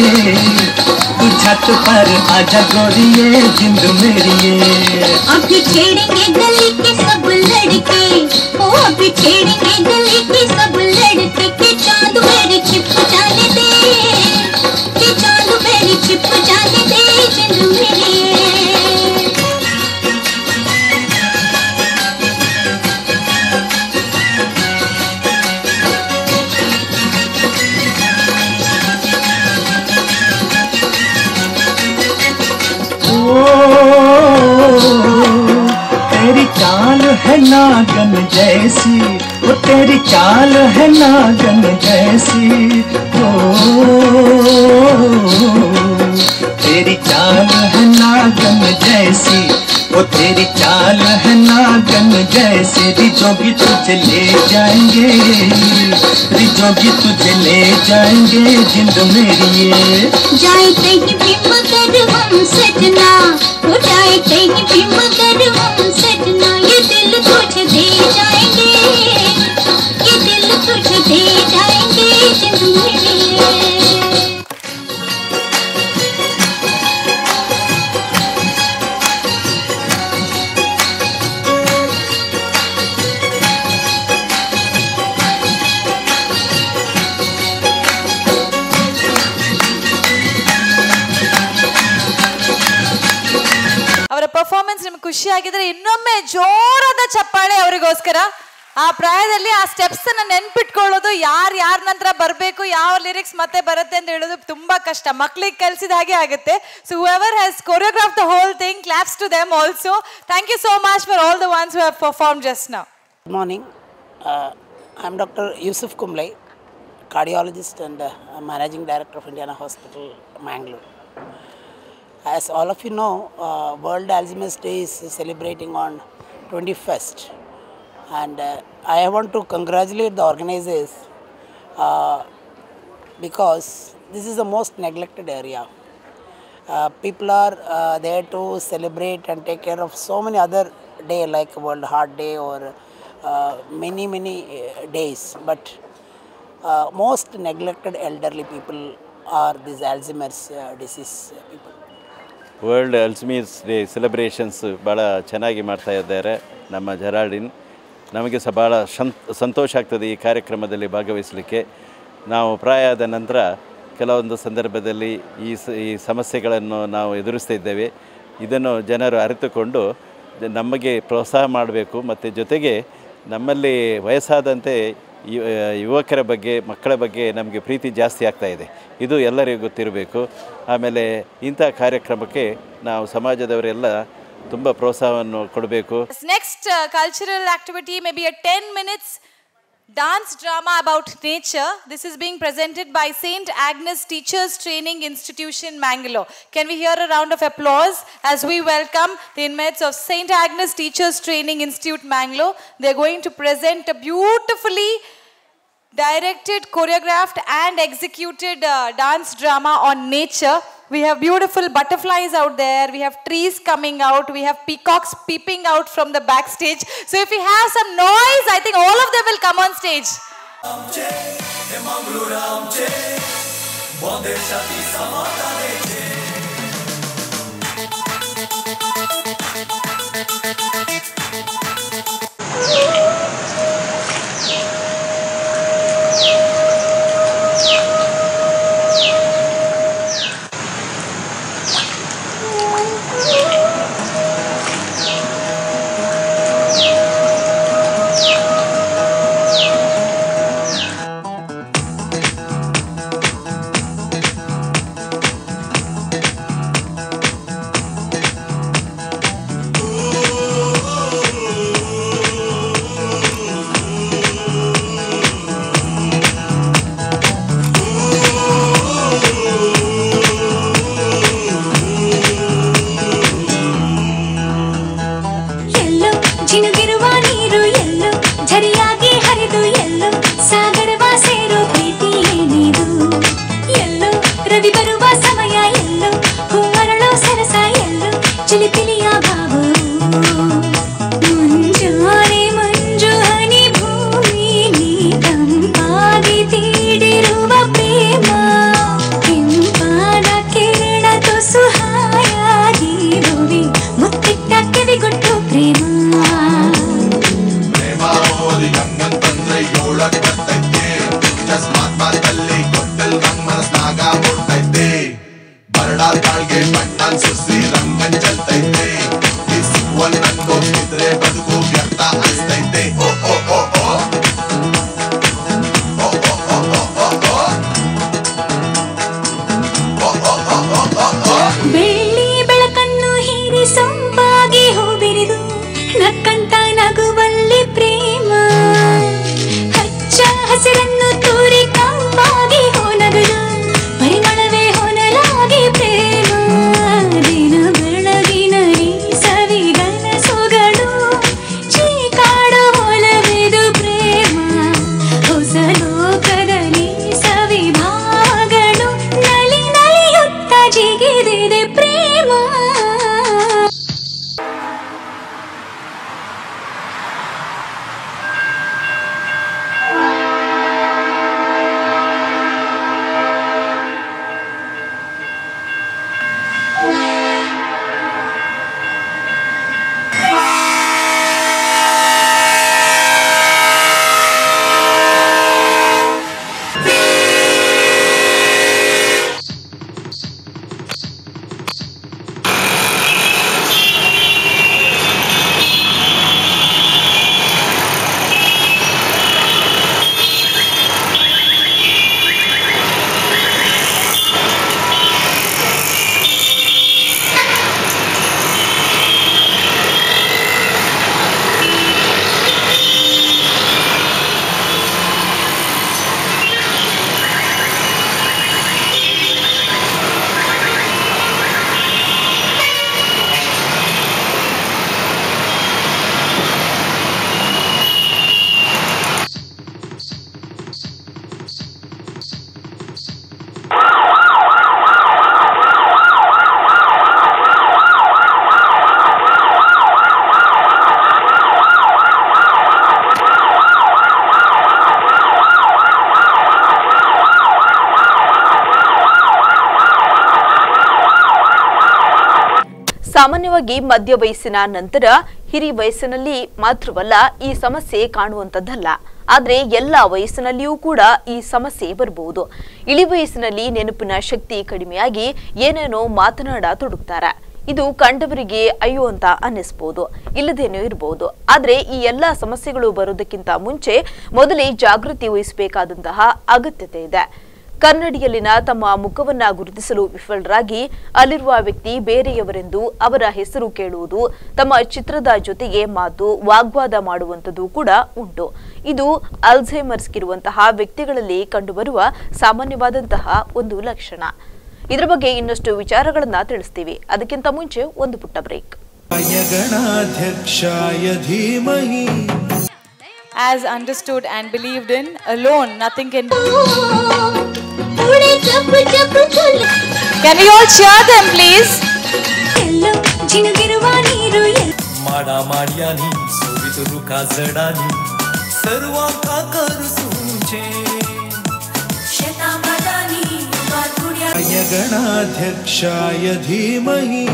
तू छत पर आजा गोरिये, जिंद मेरी ये। अभी छेड़ेंगे गली के सब लड़के, ओ अभी छेड़ेंगे गली के सब लड़के, के चांद मेरी छिप जाने दे, के चांद मेरी छिप जाने दे, जिंद मेरी ये। तेरी चाल है नागन जैसी, वो तेरी चाल है नागन जैसी, ओ तेरी चाल है नागन जैसी, वो तेरी चाल है नागन जैसी। रिजोगी तुझे ले जाएंगे, रिजोगी तुझे ले जाएंगे, जिंद मेरी ये। जाए कहीं भी मगर हम सजना, हो जाए कहीं भी मगर हम सजना, ये दिल तुझे दे जाएंगे, ये दिल तुझे दे जाएंगे, जिंद मेरी ये। ಅವರ ಪರ್ಫಾರ್ಮೆನ್ಸ್ ನಿಮ್ಗೆ ಖುಷಿ ಆಗಿದ್ರೆ ಇನ್ನೊಮ್ಮೆ ಜೋರಾದ ಚಪ್ಪಾಳೆ ಅವರಿಗೋಸ್ಕರ. ಆ ಪ್ರಾಯದಲ್ಲಿ ಆ ಸ್ಟೆಪ್ಸ್ ಅನ್ನ ನೆನ್ಪಿಟ್ಕೊಳ್ಳೋದು, ಯಾರ ನಂತರ ಬರಬೇಕು, ಯಾವ ಲಿರಿಕ್ಸ್ ಮತ್ತೆ ಬರುತ್ತೆ ಅಂತ ಹೇಳೋದು ತುಂಬಾ ಕಷ್ಟ. ಮಕ್ಳಿಗೆ ಕಲಿಸಿದ ಹಾಗೆ ಆಗುತ್ತೆ. So whoever has choreographed the whole thing, claps to them also. Thank you so much for all the ones who have performed just now. Good morning. I am Dr. Yusuf Kumble, cardiologist and managing director of Indiana Hospital, Mangalore. As all of you know, World Alzheimer's Day is celebrating on 21st, and I want to congratulate the organizers because this is the most neglected area. People are there to celebrate and take care of so many other days like World Heart Day or many days, but most neglected elderly people are these Alzheimer's disease people. World Alzheimer's day celebrations ಭಾಳ ಚೆನ್ನಾಗಿ ಮಾಡ್ತಾ ಇದ್ದಾರೆ ನಮ್ಮ ಜೆರಾಲ್ಡಿನ್. ನಮಗೆ ಸಹ ಭಾಳ ಸಂತೋಷ ಆಗ್ತದೆ ಈ ಕಾರ್ಯಕ್ರಮದಲ್ಲಿ ಭಾಗವಹಿಸಲಿಕ್ಕೆ. ನಾವು ಪ್ರಾಯ ಆದ ನಂತರ ಕೆಲವೊಂದು ಸಂದರ್ಭದಲ್ಲಿ ಈ ಸಮಸ್ಯೆಗಳನ್ನು ನಾವು ಎದುರಿಸ್ತಾ ಇದ್ದೇವೆ. ಇದನ್ನು ಜನರು ಅರಿತುಕೊಂಡು ನಮಗೆ ಪ್ರೋತ್ಸಾಹ ಮಾಡಬೇಕು, ಮತ್ತು ಜೊತೆಗೆ ನಮ್ಮಲ್ಲಿ ವಯಸ್ಸಾದಂತೆ ಯುವಕರ ಬಗ್ಗೆ, ಮಕ್ಕಳ ಬಗ್ಗೆ ನಮಗೆ ಪ್ರೀತಿ ಜಾಸ್ತಿ ಆಗ್ತಾ ಇದೆ. ಇದು ಎಲ್ಲರಿಗೂ ಗೊತ್ತಿರಬೇಕು. ಆಮೇಲೆ ಇಂಥ ಕಾರ್ಯಕ್ರಮಕ್ಕೆ ನಾವು ಸಮಾಜದವರೆಲ್ಲ ತುಂಬ ಪ್ರೋತ್ಸಾಹವನ್ನು ಕೊಡಬೇಕು. Next cultural activity may be a 10 minutes dance drama about nature. This is being presented by St. Agnes Teachers Training Institution, Mangalore. Can we hear a round of applause as we welcome the inmates of St. Agnes Teachers Training Institute, Mangalore. They are going to present a beautifully directed, choreographed and executed dance drama on nature. We have beautiful butterflies out there, we have trees coming out, we have peacocks peeping out from the backstage. So if we have some noise, I think all of them will come on stage. ಬಡಾರ್ ಕಾಳ್ಗೆ ಬಣ್ಣನ್ ಸುಸಿ Rangan ಚೆಲ್ತೈತೆ ಈ ಸಿಕ್ಕುವನ್ ನಂಗೋಗಿದ್ರೆ ಬದುಕು ವ್ಯರ್ಥ ಅನ್ಸ್ತೈತೆ ಓ ಓ ಓ ಓ ಬೆಳ್ಳಿ ಬೆಳಕನ್ನು ಹೀರಿ ಸೊಂಪಾಗಿ ಹೂಬಿರಿದು ನಕ್ಕಂತ ನಗುವಲ್ಲಿ ಪ್ರೇಮ ಹಚ್ಚ ಹಸಿರನ್ನು ತೂರಿ ಕಂಪಾಗಿ ಹೋನಗಲು ಪರಿಮಳವೇ ಹೊನಲಾಗಿ ಪ್ರೇಮ ದಿನ ಬೆಳಗಿನ ಈ ಸವಿಗನಸುಗಳು ಚೀಕಾಡು ಹೊಲವಿದು ಪ್ರೇಮ ಹೊಸ ಲೋಕದಲ್ಲಿ ಸವಿಭಾವಗಳು ನಲಿ ನಲಿಯುತ್ತ ಜಿಗಿದಿದೆ ಪ್ರೇಮ. ಸಾಮಾನ್ಯವಾಗಿ ಮಧ್ಯ ವಯಸ್ಸಿನ ನಂತರ ಹಿರಿ ವಯಸ್ಸಿನಲ್ಲಿ ಮಾತ್ರವಲ್ಲ ಈ ಸಮಸ್ಯೆ ಕಾಣುವಂತದ್ದಲ್ಲ. ಆದ್ರೆ ಎಲ್ಲ ವಯಸ್ಸಿನಲ್ಲಿಯೂ ಕೂಡ ಈ ಸಮಸ್ಯೆ ಬರಬಹುದು. ಇಳಿ ವಯಸ್ಸಿನಲ್ಲಿ ನೆನಪಿನ ಶಕ್ತಿ ಕಡಿಮೆಯಾಗಿ ಏನೇನೋ ಮಾತನಾಡತೊಡಗುತ್ತಾರೆ. ಇದು ಕಂಡವರಿಗೆ ಅಯ್ಯೋ ಅಂತ ಅನ್ನಿಸಬಹುದು, ಇಲ್ಲದೇನೋ ಇರಬಹುದು. ಆದ್ರೆ ಈ ಎಲ್ಲಾ ಸಮಸ್ಯೆಗಳು ಬರೋದಕ್ಕಿಂತ ಮುಂಚೆ ಮೊದಲೇ ಜಾಗೃತಿ ವಹಿಸಬೇಕಾದಂತಹ ಅಗತ್ಯತೆ ಇದೆ. ಕನ್ನಡಿಯಲ್ಲಿನ ತಮ್ಮ ಮುಖವನ್ನ ಗುರುತಿಸಲು ವಿಫಲರಾಗಿ ಅಲ್ಲಿರುವ ವ್ಯಕ್ತಿ ಬೇರೆಯವರೆಂದು ಅವರ ಹೆಸರು ಕೇಳುವುದು, ತಮ್ಮ ಚಿತ್ರದ ಜೊತೆಗೆ ಮಾತು ವಾಗ್ವಾದ ಮಾಡುವಂಥದ್ದು ಕೂಡ ಉಂಟು. ಇದು ಅಲ್ಝೈಮರ್ಸ್ಗಿರುವಂತಹ ವ್ಯಕ್ತಿಗಳಲ್ಲಿ ಕಂಡುಬರುವ ಸಾಮಾನ್ಯವಾದಂತಹ ಒಂದು ಲಕ್ಷಣ. ಇದರ ಬಗ್ಗೆ ಇನ್ನಷ್ಟು ವಿಚಾರಗಳನ್ನ ತಿಳಿಸ್ತೀವಿ. ಅದಕ್ಕಿಂತ ಮುಂಚೆ ಒಂದು ಪುಟ್ಟ break. As understood and believed in, alone nothing can do. Can we all cheer them, please? माडा माडियानी सोवितुरु काजडानी सर्वा काकरु सूचे शतामदानी गणाध्यक्षाय धीमहि.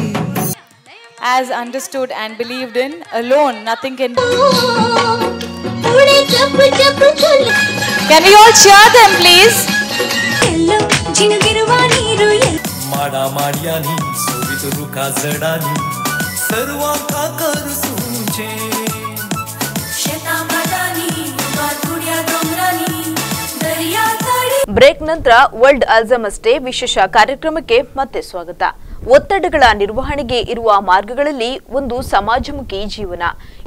As understood and believed in, alone nothing can do. Can we all cheer them, please? माडा माडियानी सोवितुरु काजडानी सर्वा काकरु सूचे शतामदानी बातुड्या डोंगरानी दर्या तडी. Break ನಂತರ world Alzheimer's day ವಿಶೇಷ ಕಾರ್ಯಕ್ರಮಕ್ಕೆ ಮತ್ತೆ ಸ್ವಾಗತ. ಒತ್ತಡಗಳ ನಿರ್ವಹಣೆಗೆ ಇರುವ ಮಾರ್ಗಗಳಲ್ಲಿ ಒಂದು ಸಮಾಜಮುಖಿ ಜೀವನ.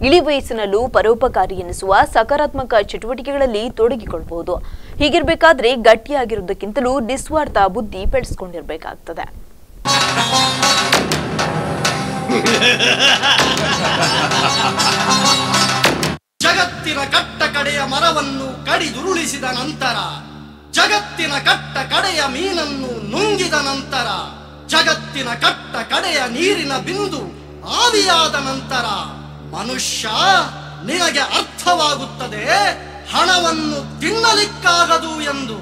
ಇಳಿ ವಯಸ್ಸಿನಲ್ಲೂ ಪರೋಪಕಾರಿ ಎನಿಸುವ ಸಕಾರಾತ್ಮಕ ಚಟುವಟಿಕೆಗಳಲ್ಲಿ ತೊಡಗಿಕೊಳ್ಳಬಹುದು. ಹೀಗಿರಬೇಕಾದ್ರೆ ಗಟ್ಟಿಯಾಗಿರುವುದಕ್ಕಿಂತಲೂ ನಿಸ್ವಾರ್ಥ ಬುದ್ಧಿ ಬೆಳೆಸಿಕೊಂಡಿರಬೇಕಾಗ್ತದೆ. ಜಗತ್ತಿನ ಕಟ್ಟ ಕಡೆಯ ಮರವನ್ನು ಕಡಿದುರುಳಿಸಿದ ನಂತರ, ಜಗತ್ತಿನ ಕಟ್ಟ ಕಡೆಯ ಮೀನನ್ನು ನುಂಗಿದ ನಂತರ, ಜಗತ್ತಿನ ಕಟ್ಟ ಕಡೆಯ ನೀರಿನ ಬಿಂದು ಆವಿಯಾದ ನಂತರ ಮನುಷ್ಯ ನಿನಗೆ ಅರ್ಥವಾಗುತ್ತದೆ ಹಣವನ್ನು ತಿನ್ನಲಿಕ್ಕಾಗದು ಎಂದು.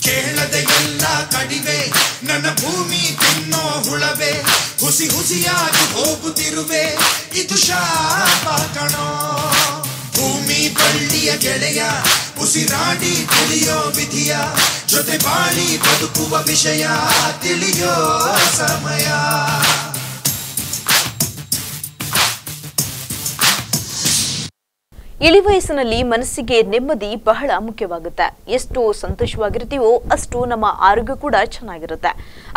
ಕೇಳದೆ ಎಲ್ಲ ಕಡಿವೆ ನನ್ನ ಭೂಮಿ ತಿನ್ನೋ ಹುಳವೆ ಹುಸಿ ಹುಸಿಯಾಗಿ ಹೋಗುತ್ತಿರುವೆ ಇದು ಶಾಪ ಕಣೋ ಭೂಮಿ ಬಳ್ಳಿಯ ಗೆಳೆಯ ಉಸಿರಾಡಿ ತಿಳಿಯೋ ವಿಧಿಯ ಜೊತೆ ಬಾಳಿ ಬದುಕುವ ವಿಷಯ ತಿಳಿಯೋ ಸಮಯ ಇಳಿ ವಯಸ್ಸಿನಲ್ಲಿ ಮನಸ್ಸಿಗೆ ನೆಮ್ಮದಿ ಬಹಳ ಮುಖ್ಯವಾಗುತ್ತೆ. ಎಷ್ಟು ಸಂತೋಷವಾಗಿರ್ತೀವೋ ಅಷ್ಟು ನಮ್ಮ ಆರೋಗ್ಯ ಕೂಡ ಚೆನ್ನಾಗಿರುತ್ತೆ.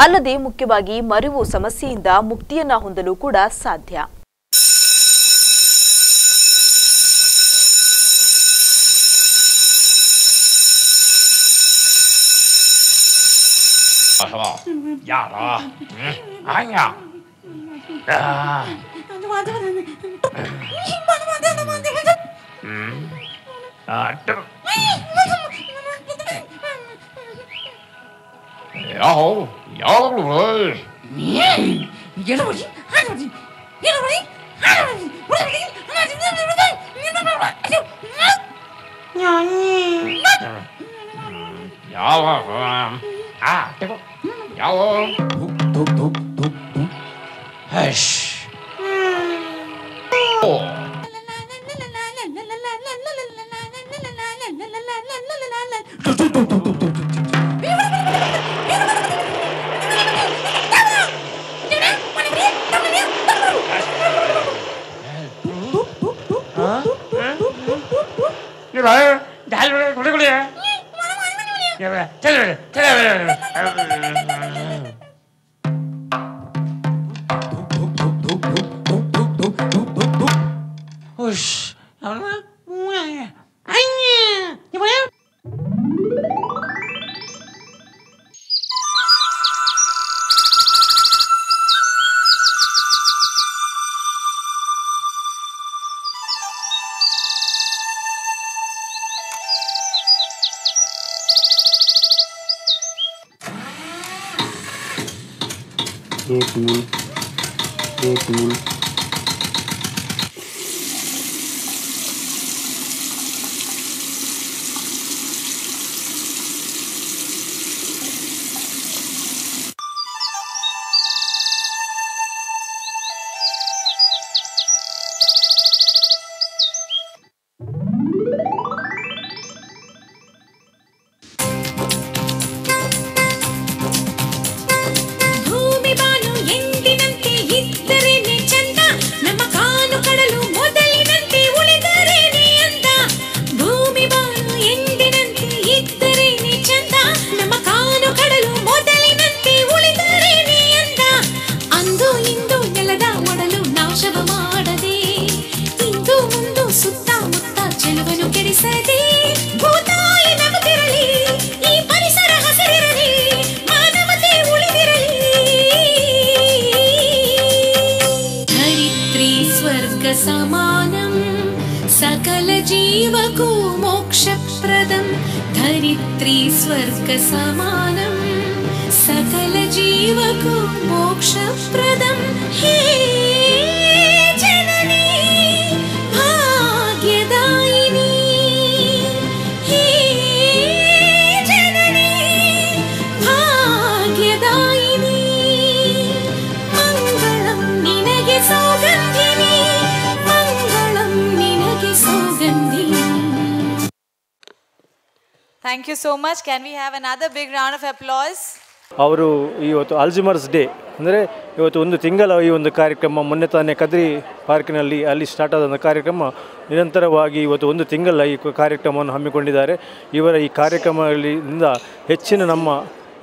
ಅಲ್ಲದೆ ಮುಖ್ಯವಾಗಿ ಮರೆವು ಸಮಸ್ಯೆಯಿಂದ ಮುಕ್ತಿಯನ್ನ ಹೊಂದಲು ಕೂಡ ಸಾಧ್ಯ. Thank you so much. Can we have another big round of applause? ಅವರು ಇವತ್ತು ಆಲ್ಝೈಮರ್ಸ್ ಡೇ ಅಂದರೆ ಇವತ್ತು ಒಂದು ತಿಂಗಳ ಈ ಒಂದು ಕಾರ್ಯಕ್ರಮ ಮೊನ್ನೆ ತಾನೇ ಕದ್ರಿ ಪಾರ್ಕಿನಲ್ಲಿ ಅಲ್ಲಿ ಸ್ಟಾರ್ಟ್ ಆದ ಕಾರ್ಯಕ್ರಮ ನಿರಂತರವಾಗಿ ಇವತ್ತು ಒಂದು ತಿಂಗಳ ಈ ಕಾರ್ಯಕ್ರಮವನ್ನು ಹಮ್ಮಿಕೊಂಡಿದ್ದಾರೆ. ಇವರ ಈ ಕಾರ್ಯಕ್ರಮಗಳಿಂದ ಹೆಚ್ಚಿನ ನಮ್ಮ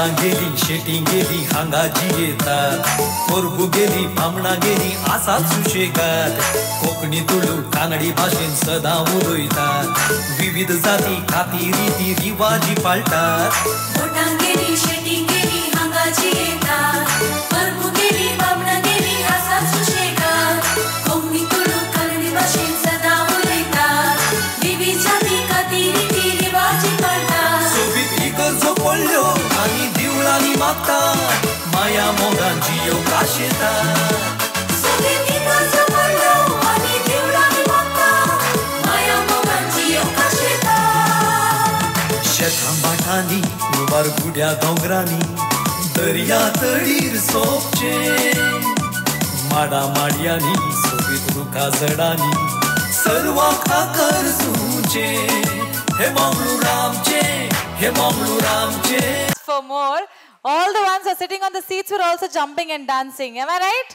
मठां गेली शेटी गेली हांगा जी येतात कोरगू गेली बामणा गेली आसात सुशेगात कोकणी तुळू कानडी भाषेन सदा उलयतात विविध जाती खाती रीती रिवाजी पाळटात मठां गेली शेटी गेली हांगा जी येतात कोरगू गेली बामणा गेली आसात सुशेगात कोकणी तुळू कानडी भाषेन सदा उलयतात विविध जाती खाती रीती रिवाजी पाळटात सोबीत इगर्जो पडल्यो आनी दिवळांनी मागतात माया मोगांची येवकाश येतात सोबीत इगर्जो पडल्यो आनी दिवळांनी मागतात माया मोगांची येवकाश येतात शेतां भाटांनी उबार गुड्या दोंगरांनी दर्या तळीर सोपचे माडा माडयांनी सोबीत रुखा झाडांनी सर्वांक आकर्सूचे हे मंगळूर आमचे हे मंगळूर आमचे. For more, all the ones who are sitting on the seats were also jumping and dancing. Am I right?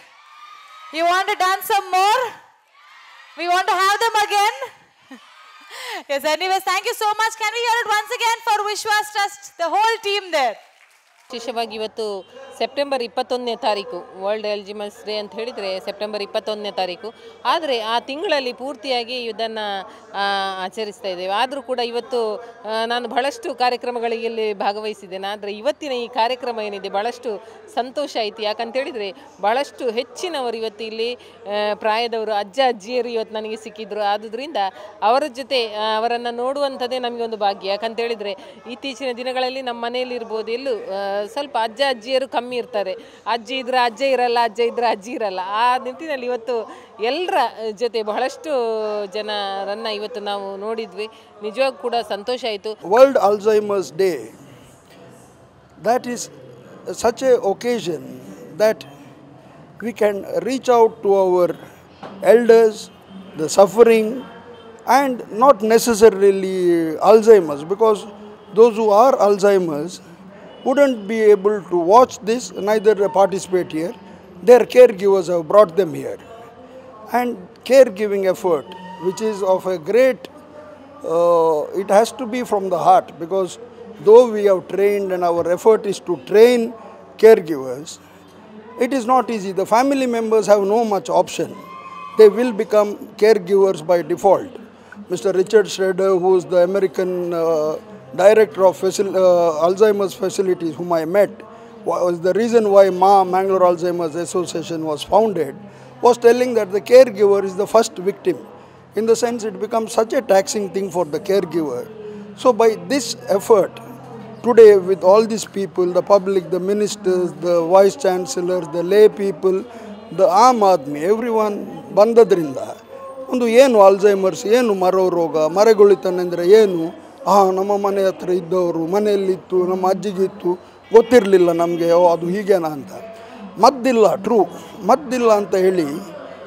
You want to dance some more? We want to have them again? Yes, anyways, thank you so much. Can we hear it once again for Vishwas Trust, the whole team there? ವಿಶೇಷವಾಗಿ ಇವತ್ತು September 21ನೇ ತಾರೀಕು world Alzheimer's day ಅಂತ ಹೇಳಿದರೆ September 21ನೇ ತಾರೀಕು. ಆದರೆ ಆ ತಿಂಗಳಲ್ಲಿ ಪೂರ್ತಿಯಾಗಿ ಇದನ್ನು ಆಚರಿಸ್ತಾ ಇದ್ದೇವೆ. ಆದರೂ ಕೂಡ ಇವತ್ತು ನಾನು ಬಹಳಷ್ಟು ಕಾರ್ಯಕ್ರಮಗಳಿಗೆ ಇಲ್ಲಿ ಭಾಗವಹಿಸಿದ್ದೇನೆ. ಆದರೆ ಇವತ್ತಿನ ಈ ಕಾರ್ಯಕ್ರಮ ಏನಿದೆ ಭಾಳಷ್ಟು ಸಂತೋಷ ಆಯಿತು. ಯಾಕಂತೇಳಿದರೆ ಭಾಳಷ್ಟು ಹೆಚ್ಚಿನವರು ಇವತ್ತು ಇಲ್ಲಿ ಪ್ರಾಯದವರು ಅಜ್ಜ ಅಜ್ಜಿಯರು ಇವತ್ತು ನನಗೆ ಸಿಕ್ಕಿದ್ರು. ಆದುದರಿಂದ ಅವರ ಜೊತೆ ಅವರನ್ನು ನೋಡುವಂಥದ್ದೇ ನಮಗೊಂದು ಭಾಗ್ಯ. ಯಾಕಂತೇಳಿದರೆ ಇತ್ತೀಚಿನ ದಿನಗಳಲ್ಲಿ ನಮ್ಮ ಮನೆಯಲ್ಲಿ ಇರ್ಬೋದು ಎಲ್ಲೂ ಸ್ವಲ್ಪ ಅಜ್ಜ ಅಜ್ಜಿಯರು ಕಮ್ಮಿ ಇರ್ತಾರೆ. ಅಜ್ಜಿ ಇದ್ರೆ ಅಜ್ಜ ಇರಲ್ಲ, ಅಜ್ಜ ಇದ್ರೆ ಅಜ್ಜಿ ಇರಲ್ಲ. ಆ ನಿಟ್ಟಿನಲ್ಲಿ ಇವತ್ತು ಎಲ್ಲರ ಜೊತೆ ಬಹಳಷ್ಟು ಜನರನ್ನು ಇವತ್ತು ನಾವು ನೋಡಿದ್ವಿ. ನಿಜವಾಗೂ ಕೂಡ ಸಂತೋಷ ಆಯಿತು. World Alzheimer's day, that is such a occasion that we can reach out to our elders, the suffering, and not necessarily Alzheimer's, because those who are Alzheimer's wouldn't be able to watch this, neither participate here. Their caregivers have brought them here. And caregiving effort, which is of a great, it has to be from the heart, because though we have trained and our effort is to train caregivers, it is not easy. The family members have no much option. They will become caregivers by default. Mr. Richard Schroeder, who is the American director of Alzheimer's facilities, whom I met, was the reason why Mangalore Alzheimer's Association was founded, was telling that the caregiver is the first victim. In the sense, it becomes such a taxing thing for the caregiver. So by this effort, today with all these people, the public, the ministers, the vice chancellors, the lay people, the Aam Aadmi, everyone, bandadrinda, ಒಂದು ಏನು Alzheimer's, ಏನು ಮರೋ ರೋಗ, ಮರೆಗೊಳಿತನೆಂದರೆ ಏನು, ನಮ್ಮ ಮನೆ ಹತ್ರ ಇದ್ದವರು ಮನೆಯಲ್ಲಿತ್ತು, ನಮ್ಮ ಅಜ್ಜಿಗಿತ್ತು, ಗೊತ್ತಿರಲಿಲ್ಲ ನಮಗೆ ಅದು ಹೀಗೇನಾ ಅಂತ. ಮದ್ದಿಲ್ಲ, ಟ್ರೂ ಮದ್ದಿಲ್ಲ ಅಂತ ಹೇಳಿ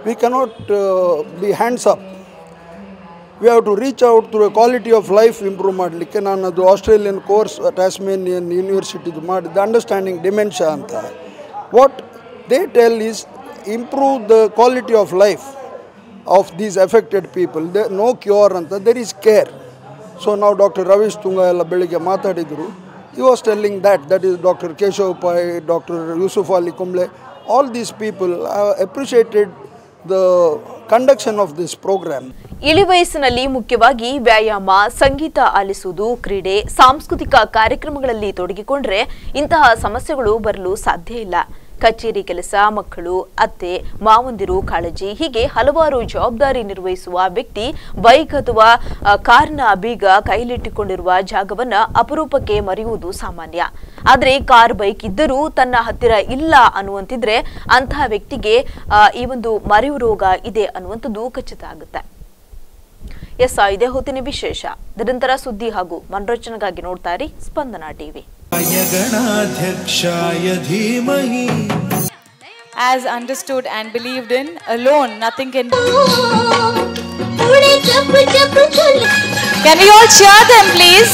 we cannot be hands up. We have to reach out through a quality of life improve ಮಾಡಲಿಕ್ಕೆ. ನಾನು ಅದು ಆಸ್ಟ್ರೇಲಿಯನ್ ಕೋರ್ಸ್ ಟ್ಯಾಸ್ಮೇನಿಯನ್ ಯೂನಿವರ್ಸಿಟಿದು ಮಾಡಿದ್ದು, ಅಂಡರ್ಸ್ಟ್ಯಾಂಡಿಂಗ್ ಡಿಮೆನ್ಷಿಯಾ ಅಂತ. What they tell is improve the quality of life of these affected people. No cure ಅಂತ, there is care. So now Dr. Ravish Tunga ಎಲ್ಲ ಬೆಳಿಗ್ಗೆ ಮಾತಾಡಿದರು. He was telling that is Dr. Keshav Pai, Dr. Yusuf Ali Kumble, all these people appreciated the conduction of this program. ಇಳಿ ವಯಸ್ಸಿನಲ್ಲಿ ಮುಖ್ಯವಾಗಿ ವ್ಯಾಯಾಮ, ಸಂಗೀತ ಆಲಿಸುವುದು, ಕ್ರೀಡೆ, ಸಾಂಸ್ಕೃತಿಕ ಕಾರ್ಯಕ್ರಮಗಳಲ್ಲಿ ತೊಡಗಿಕೊಂಡ್ರೆ ಇಂತಹ ಸಮಸ್ಯೆಗಳು ಬರಲು ಸಾಧ್ಯ ಇಲ್ಲ. ಕಚೇರಿ ಕೆಲಸ, ಮಕ್ಕಳು, ಅತ್ತೆ, ಮಾವಂದಿರು ಕಾಳಜಿ, ಹೀಗೆ ಹಲವಾರು ಜವಾಬ್ದಾರಿ ನಿರ್ವಹಿಸುವ ವ್ಯಕ್ತಿ ಬೈಕ್ ಅಥವಾ ಕಾರಿನ ಬೀಗ ಕೈಲಿಟ್ಟುಕೊಂಡಿರುವ ಜಾಗವನ್ನ ಅಪರೂಪಕ್ಕೆ ಮರೆಯುವುದು ಸಾಮಾನ್ಯ. ಆದರೆ ಕಾರ್, ಬೈಕ್ ಇದ್ದರೂ ತನ್ನ ಹತ್ತಿರ ಇಲ್ಲ ಅನ್ನುವಂತಿದ್ರೆ ಅಂತಹ ವ್ಯಕ್ತಿಗೆ ಈ ಒಂದು ಮರೆಯುವ ರೋಗ ಇದೆ ಅನ್ನುವಂಥದ್ದು ಖಚಿತ ಆಗುತ್ತೆ. ಎಸ್, ಇದೇ ಹೊತ್ತಿನ ವಿಶೇಷ. ನಿರಂತರ ಸುದ್ದಿ ಹಾಗೂ ಮನೋರಂಜನೆಗಾಗಿ ನೋಡ್ತಾ ಇರಿ ಸ್ಪಂದನ TV. As understood and believed in, alone nothing can do. Can we all cheer them, please?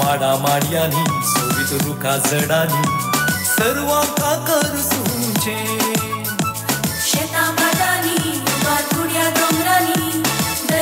माडा माडयानी सोबीत रुखा झाडानी सर्वांक आकर्सूचे